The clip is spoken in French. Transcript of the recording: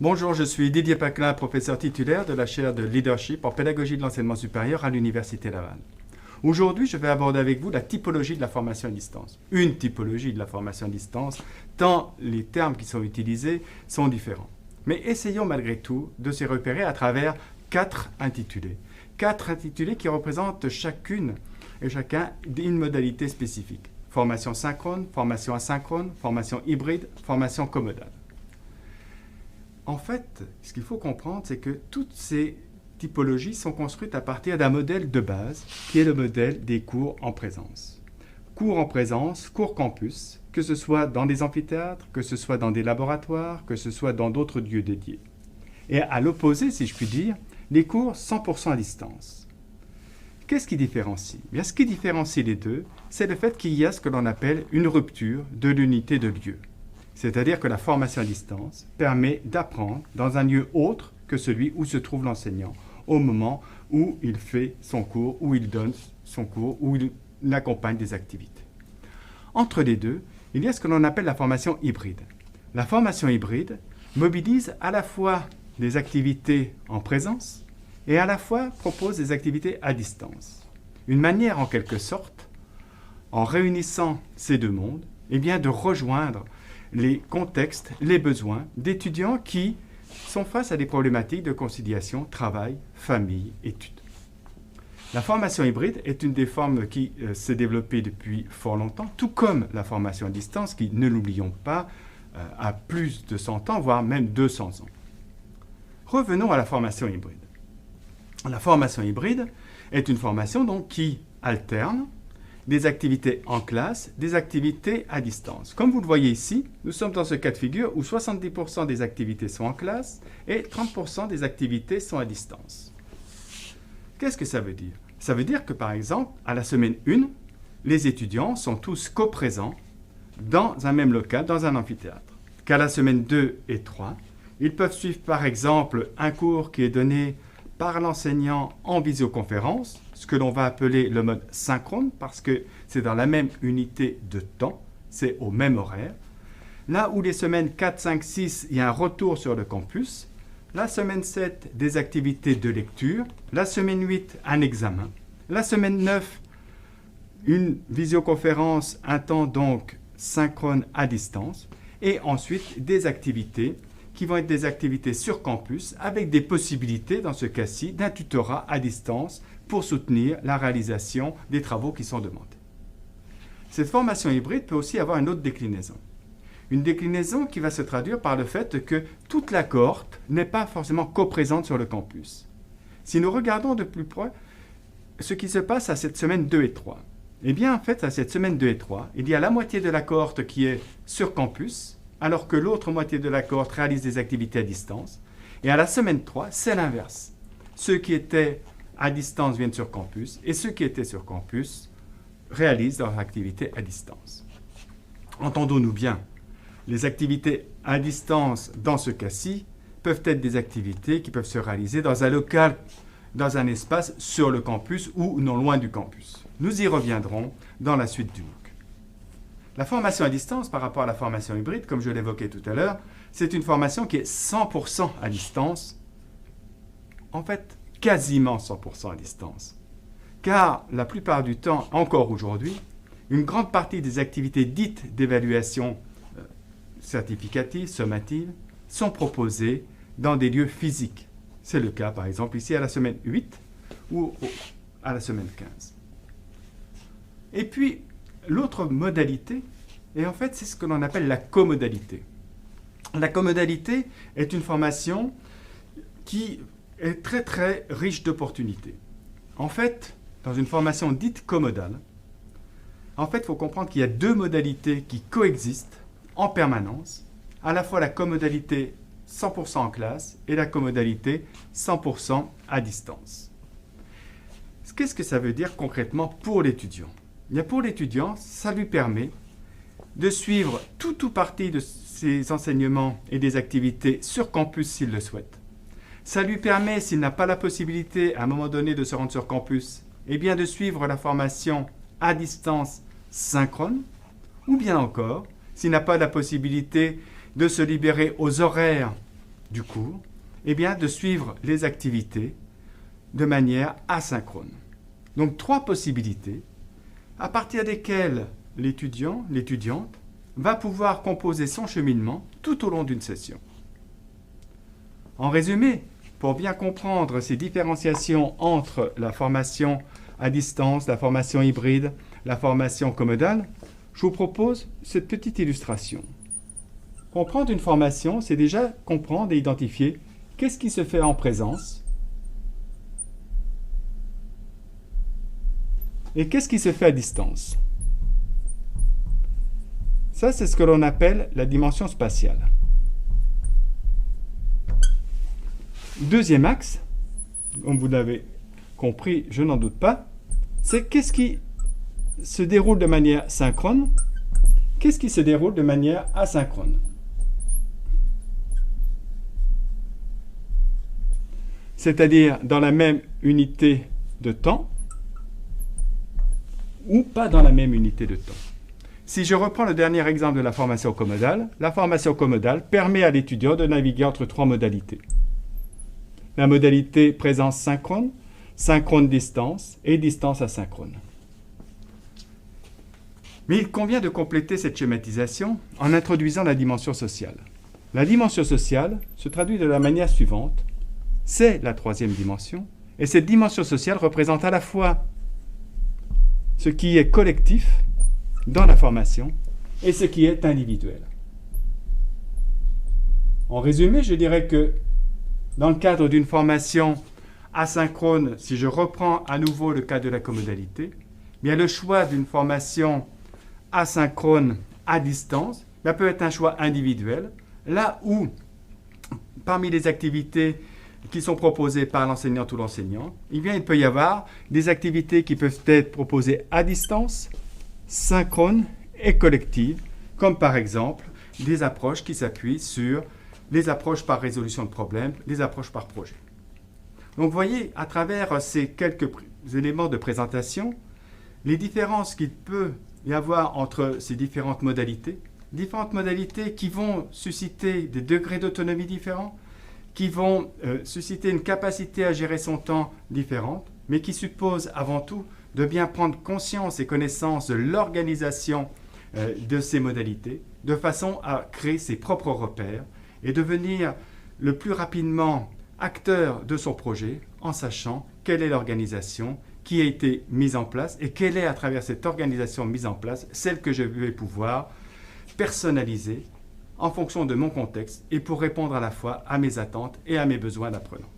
Bonjour, je suis Didier Paclin, professeur titulaire de la chaire de Leadership en pédagogie de l'enseignement supérieur à l'Université Laval. Aujourd'hui, je vais aborder avec vous la typologie de la formation à distance. Une typologie de la formation à distance, tant les termes qui sont utilisés sont différents. Mais essayons malgré tout de s'y repérer à travers quatre intitulés. Quatre intitulés qui représentent chacune et chacun une modalité spécifique. Formation synchrone, formation asynchrone, formation hybride, formation comodale. En fait, ce qu'il faut comprendre, c'est que toutes ces typologies sont construites à partir d'un modèle de base, qui est le modèle des cours en présence. Cours en présence, cours campus, que ce soit dans des amphithéâtres, que ce soit dans des laboratoires, que ce soit dans d'autres lieux dédiés. Et à l'opposé, si je puis dire, les cours 100% à distance. Qu'est-ce qui différencie? Bien, ce qui différencie les deux, c'est le fait qu'il y a ce que l'on appelle une rupture de l'unité de lieu. C'est-à-dire que la formation à distance permet d'apprendre dans un lieu autre que celui où se trouve l'enseignant, au moment où il fait son cours, où il donne son cours, où il accompagne des activités. Entre les deux, il y a ce que l'on appelle la formation hybride. La formation hybride mobilise à la fois des activités en présence et à la fois propose des activités à distance. Une manière en quelque sorte, en réunissant ces deux mondes, de rejoindre les contextes, les besoins d'étudiants qui sont face à des problématiques de conciliation, travail, famille, études. La formation hybride est une des formes qui s'est développée depuis fort longtemps, tout comme la formation à distance qui, ne l'oublions pas, a plus de 100 ans, voire même 200 ans. Revenons à la formation hybride. La formation hybride est une formation donc qui alterne des activités en classe, des activités à distance. Comme vous le voyez ici, nous sommes dans ce cas de figure où 70% des activités sont en classe et 30% des activités sont à distance. Qu'est-ce que ça veut dire? Ça veut dire que, par exemple, à la semaine 1, les étudiants sont tous coprésents dans un même local, dans un amphithéâtre. Qu'à la semaine 2 et 3, ils peuvent suivre, par exemple, un cours qui est donné par l'enseignant en visioconférence, ce que l'on va appeler le mode synchrone, parce que c'est dans la même unité de temps, c'est au même horaire. Là où les semaines 4, 5, 6, il y a un retour sur le campus. La semaine 7, des activités de lecture. La semaine 8, un examen. La semaine 9, une visioconférence, un temps donc synchrone à distance. Et ensuite, des activités qui vont être des activités sur campus avec des possibilités, dans ce cas-ci, d'un tutorat à distance pour soutenir la réalisation des travaux qui sont demandés. Cette formation hybride peut aussi avoir une autre déclinaison. Une déclinaison qui va se traduire par le fait que toute la cohorte n'est pas forcément coprésente sur le campus. Si nous regardons de plus près ce qui se passe à cette semaine 2 et 3, en fait, à cette semaine 2 et 3, il y a la moitié de la cohorte qui est sur campus, alors que l'autre moitié de la cohorte réalise des activités à distance. Et à la semaine 3, c'est l'inverse. Ceux qui étaient à distance viennent sur campus, et ceux qui étaient sur campus réalisent leurs activités à distance. Entendons-nous bien, les activités à distance, dans ce cas-ci, peuvent être des activités qui peuvent se réaliser dans un local, dans un espace sur le campus ou non loin du campus. Nous y reviendrons dans la suite du MOOC. La formation à distance par rapport à la formation hybride, comme je l'évoquais tout à l'heure, c'est une formation qui est 100% à distance. En fait, quasiment 100% à distance. Car la plupart du temps, encore aujourd'hui, une grande partie des activités dites d'évaluation certificative, sommative, sont proposées dans des lieux physiques. C'est le cas, par exemple, ici à la semaine 8 ou à la semaine 15. Et puis, l'autre modalité, et en fait, c'est ce que l'on appelle la comodalité. La comodalité est une formation qui est très très riche d'opportunités. En fait, dans une formation dite commodale, il faut comprendre qu'il y a deux modalités qui coexistent en permanence, à la fois la commodalité 100% en classe et la commodalité 100% à distance. Qu'est-ce que ça veut dire concrètement pour l'étudiant? Pour l'étudiant, ça lui permet de suivre tout ou partie de ses enseignements et des activités sur campus s'il le souhaite. Ça lui permet, s'il n'a pas la possibilité à un moment donné de se rendre sur campus, de suivre la formation à distance synchrone, ou bien encore, s'il n'a pas la possibilité de se libérer aux horaires du cours, eh bien, de suivre les activités de manière asynchrone. Donc, 3 possibilités à partir desquelles l'étudiant, l'étudiante, va pouvoir composer son cheminement tout au long d'une session. En résumé, pour bien comprendre ces différenciations entre la formation à distance, la formation hybride, la formation commodale, je vous propose cette petite illustration. Comprendre une formation, c'est déjà comprendre et identifier qu'est-ce qui se fait en présence et qu'est-ce qui se fait à distance. Ça, c'est ce que l'on appelle la dimension spatiale. Deuxième axe, comme vous l'avez compris, je n'en doute pas, c'est qu'est-ce qui se déroule de manière synchrone, qu'est-ce qui se déroule de manière asynchrone. C'est-à-dire dans la même unité de temps ou pas dans la même unité de temps. Si je reprends le dernier exemple de la formation commodale permet à l'étudiant de naviguer entre 3 modalités. La modalité présence synchrone, synchrone distance et distance asynchrone. Mais il convient de compléter cette schématisation en introduisant la dimension sociale. La dimension sociale se traduit de la manière suivante. C'est la 3e dimension, et cette dimension sociale représente à la fois ce qui est collectif dans la formation et ce qui est individuel. En résumé, je dirais que dans le cadre d'une formation asynchrone, si je reprends à nouveau le cas de la commodalité, bien le choix d'une formation asynchrone à distance peut être un choix individuel, là où, parmi les activités qui sont proposées par l'enseignante ou l'enseignant, il peut y avoir des activités qui peuvent être proposées à distance, synchrones et collectives, comme par exemple des approches qui s'appuient sur les approches par résolution de problèmes, les approches par projet. Donc vous voyez, à travers ces quelques éléments de présentation, les différences qu'il peut y avoir entre ces différentes modalités qui vont susciter des degrés d'autonomie différents, qui vont susciter une capacité à gérer son temps différente, mais qui supposent avant tout de bien prendre conscience et connaissance de l'organisation de ces modalités, de façon à créer ses propres repères et devenir le plus rapidement acteur de son projet en sachant quelle est l'organisation qui a été mise en place et quelle est à travers cette organisation mise en place celle que je vais pouvoir personnaliser en fonction de mon contexte et pour répondre à la fois à mes attentes et à mes besoins d'apprenant.